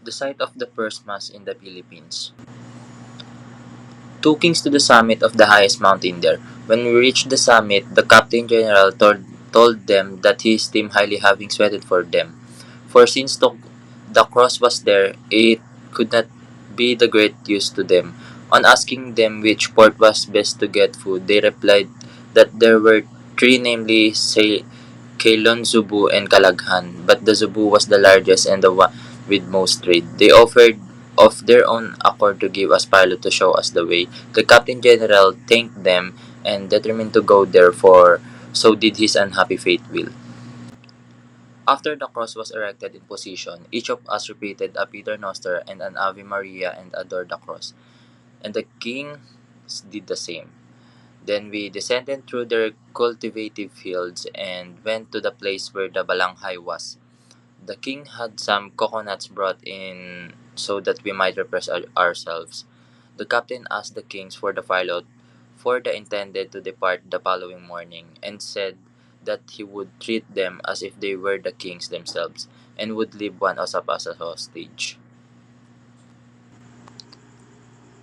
The site of the first mass in the Philippines. Two kings to the summit of the highest mountain there. When we reached the summit, the Captain General told them that he esteemed highly having sweated for them. For since the cross was there, it could not be the great use to them. On asking them which port was best to get food, they replied that there were three, namely Ceylon, Zubu, and Calaghan, but the Zubu was the largest and the one with most trade. They offered of their own accord to give us pilot to show us the way. The Captain General thanked them and determined to go there, for so did his unhappy fate will. After the cross was erected in position, each of us repeated a Pater Noster and an Ave Maria and adored the cross, and the kings did the same. Then we descended through their cultivative fields and went to the place where the balanghay was. The king had some coconuts brought in so that we might refresh ourselves. The captain asked the kings for the pilot, for they intended to depart the following morning, and said that he would treat them as if they were the kings themselves, and would leave one of us as a hostage.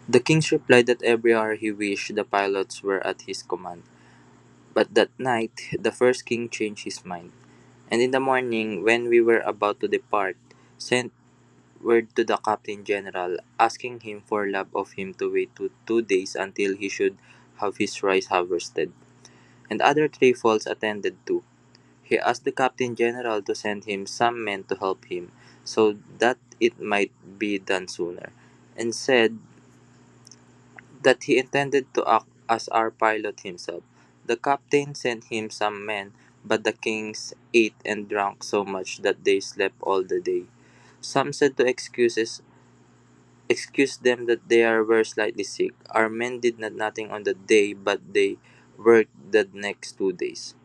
The kings replied that every hour he wished the pilots were at his command. But that night the first king changed his mind, and in the morning, when we were about to depart, sent word to the Captain General, asking him for love of him to wait 2 days until he should have his rice harvested. And other three falls attended too. He asked the Captain General to send him some men to help him, so that it might be done sooner, and said that he intended to act as our pilot himself. The captain sent him some men, but the kings ate and drank so much that they slept all the day. Some said to excuse them that were slightly sick. Our men did not nothing on the day, but they worked the next 2 days.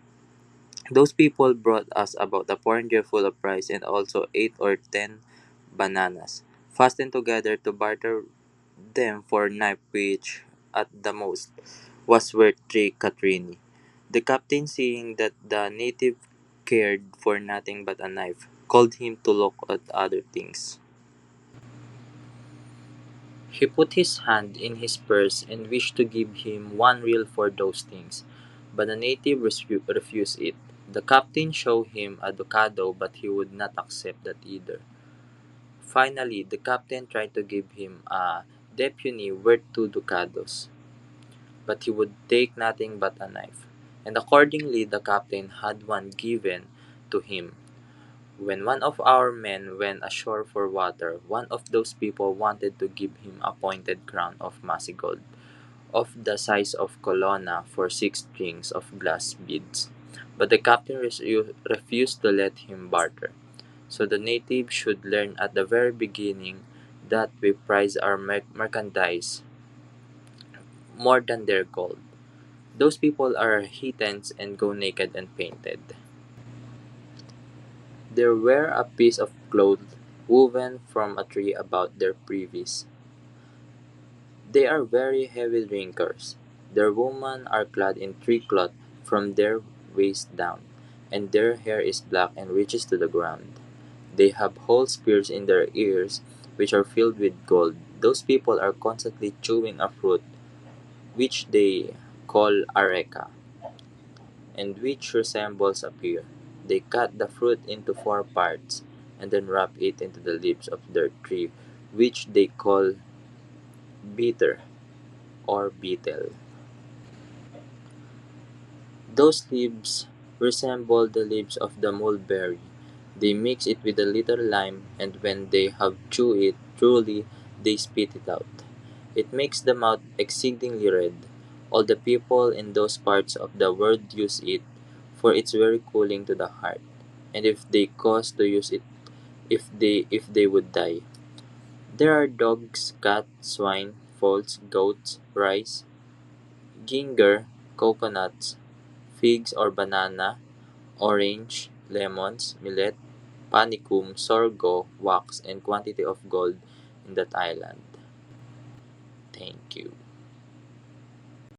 Those people brought us about a porringer full of rice and also 8 or 10 bananas, fastened together to barter them for knife, which at the most was worth 3 quattrini. The captain, seeing that the native cared for nothing but a knife, called him to look at other things. He put his hand in his purse and wished to give him 1 real for those things, but the native refused it. The captain showed him a ducado, but he would not accept that either. Finally, the captain tried to give him a deputy worth 2 ducados, but he would take nothing but a knife. And accordingly, the captain had one given to him. When one of our men went ashore for water, one of those people wanted to give him a pointed crown of massy gold, of the size of colonna, for 6 strings of glass beads. But the captain refused to let him barter. So the native should learn at the very beginning that we prize our merchandise more than their gold. Those people are heathens and go naked and painted. They wear a piece of cloth woven from a tree about their privies. They are very heavy drinkers. Their women are clad in tree cloth from their waist down, and their hair is black and reaches to the ground. They have holes pierced in their ears, which are filled with gold. Those people are constantly chewing a fruit, which they call areca, and which resembles a pear. They cut the fruit into 4 parts, and then wrap it into the leaves of their tree, which they call bitter or betel. Those leaves resemble the leaves of the mulberry. They mix it with a little lime, and when they have chewed it thoroughly, they spit it out. It makes the mouth exceedingly red. All the people in those parts of the world use it, for it's very cooling to the heart. And if they cause to use it, if they would die. There are dogs, cats, swine, fowls, goats, rice, ginger, coconuts, figs or banana, orange, lemons, millet, panicum, sorgo, wax, and quantity of gold in that island. Thank you.